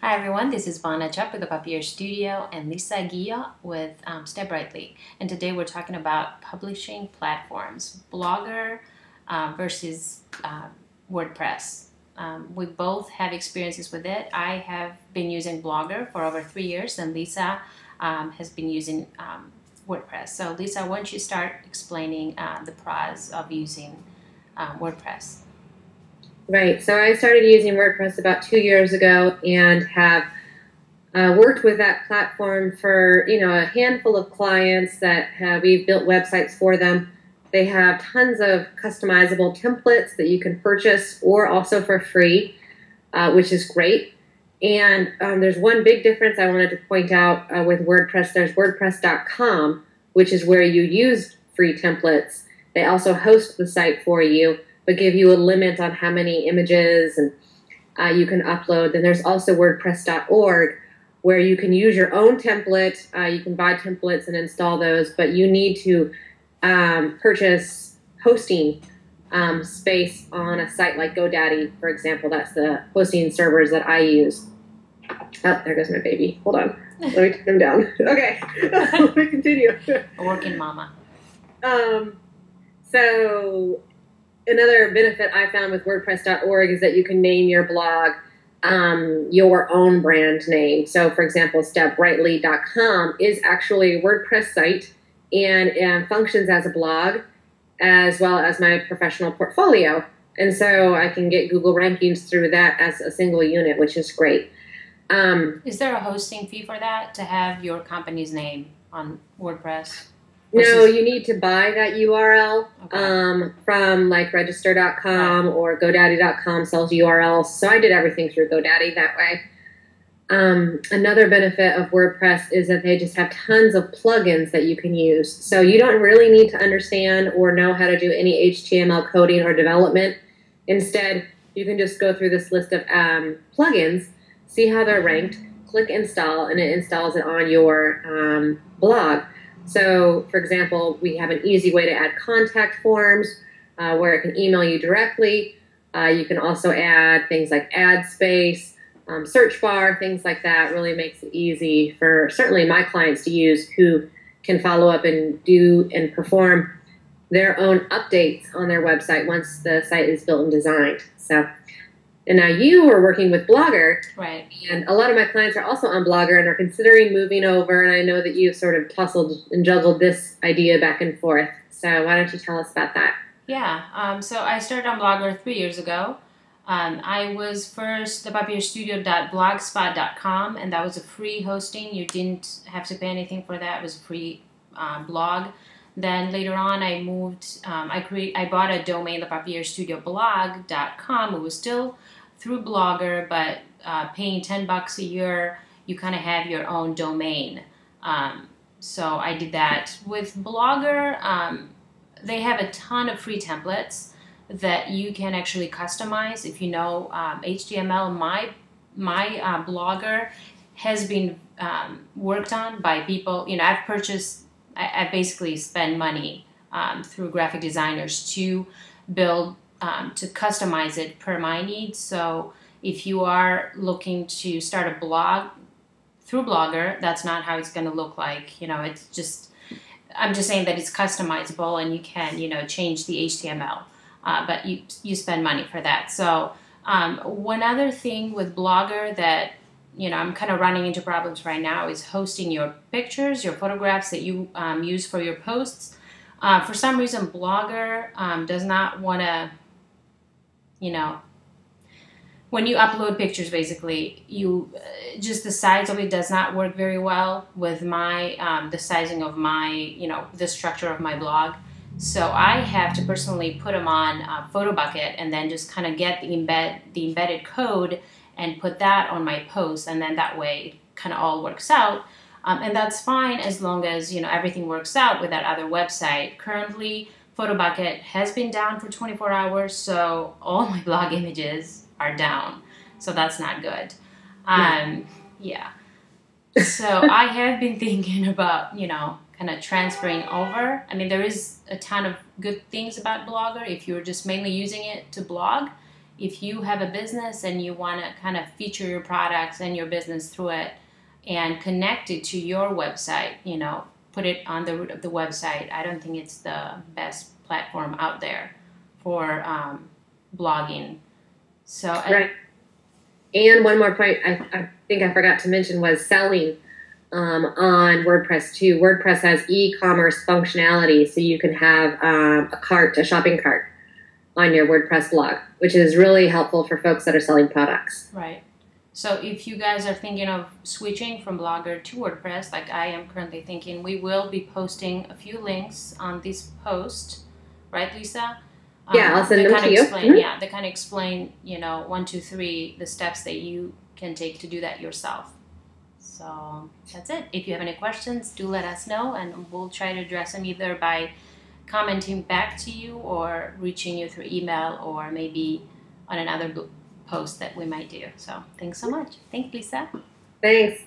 Hi everyone, this is Vana Chup with the Papier Studio and Lisa Guia with Step Brightly. And today we're talking about publishing platforms, Blogger versus WordPress. We both have experiences with it. I have been using Blogger for over 3 years and Lisa has been using WordPress. So Lisa, why don't you start explaining the pros of using WordPress? Right. So I started using WordPress about 2 years ago and have worked with that platform for, a handful of clients we've built websites for them. They have tons of customizable templates that you can purchase or also for free, which is great. And there's one big difference I wanted to point out with WordPress. There's WordPress.com, which is where you use free templates. They also host the site for you, but give you a limit on how many images and you can upload. Then there's also WordPress.org, where you can use your own template. You can buy templates and install those, but you need to purchase hosting space on a site like GoDaddy, for example. That's the hosting servers that I use. Oh, there goes my baby. Hold on. Let me take him down. Okay. Let me continue. A working mama. So another benefit I found with WordPress.org is that you can name your blog your own brand name. So, for example, stepbrightly.com is actually a WordPress site and functions as a blog as well as my professional portfolio. And so I can get Google rankings through that as a single unit, which is great. Is there a hosting fee for that to have your company's name on WordPress? No, you need to buy that URL from like register.com Right. or GoDaddy.com sells URLs. So I did everything through GoDaddy that way. Another benefit of WordPress is that they just have tons of plugins that you can use. So you don't really need to understand or know how to do any HTML coding or development. Instead, you can just go through this list of plugins, see how they're ranked, click install, and it installs it on your blog. So, for example, we have an easy way to add contact forms where it can email you directly. You can also add things like ad space, search bar, things like that. Really makes it easy for certainly my clients to use who can follow up and do and perform their own updates on their website once the site is built and designed. So, and now you are working with Blogger. Right. And a lot of my clients are also on Blogger and are considering moving over. And I know that you've sort of tussled and juggled this idea back and forth. So why don't you tell us about that? Yeah. So I started on Blogger 3 years ago. I was first thepapierstudio.blogspot.com, and that was a free hosting. You didn't have to pay anything for that. It was a free blog. Then later on, I moved. I bought a domain, thepapierstudioblog.com. It was still through Blogger, but paying $10 a year, you kind of have your own domain. So I did that with Blogger. They have a ton of free templates that you can actually customize. If you know HTML, my Blogger has been worked on by people. I've purchased. I basically spend money through graphic designers to build, to customize it per my needs. So if you are looking to start a blog through Blogger, that's not how it's going to look like. It's just, I'm just saying that it's customizable and you can, change the HTML, but you spend money for that. So one other thing with Blogger that I'm kind of running into problems right now is hosting your pictures, your photographs that you use for your posts. For some reason, Blogger does not want to, when you upload pictures, basically, just the size of it does not work very well with the sizing of my, the structure of my blog. So I have to personally put them on PhotoBucket and then just kind of get the embedded code and put that on my post, and then that way it kind of all works out. And that's fine as long as, everything works out with that other website. Currently, PhotoBucket has been down for 24 hours, so all my blog images are down. So that's not good. Yeah. So I have been thinking about, kind of transferring over. I mean, there is a ton of good things about Blogger if you're just mainly using it to blog. if you have a business and you want to kind of feature your products and your business through it and connect it to your website, put it on the root of the website, I don't think it's the best platform out there for blogging. So right. And one more point I think I forgot to mention was selling on WordPress too. WordPress has e-commerce functionality, so you can have a shopping cart on your WordPress blog, which is really helpful for folks that are selling products. Right. So if you guys are thinking of switching from Blogger to WordPress, like I am currently thinking, we will be posting a few links on this post, right, Lisa? Yeah, I'll send them to you. Yeah, they kind of explain, 1, 2, 3, the steps that you can take to do that yourself. So that's it. If you have any questions, do let us know, and we'll try to address them either by commenting back to you or reaching you through email or maybe on another post that we might do. So thanks so much. Thanks, Lisa. Thanks.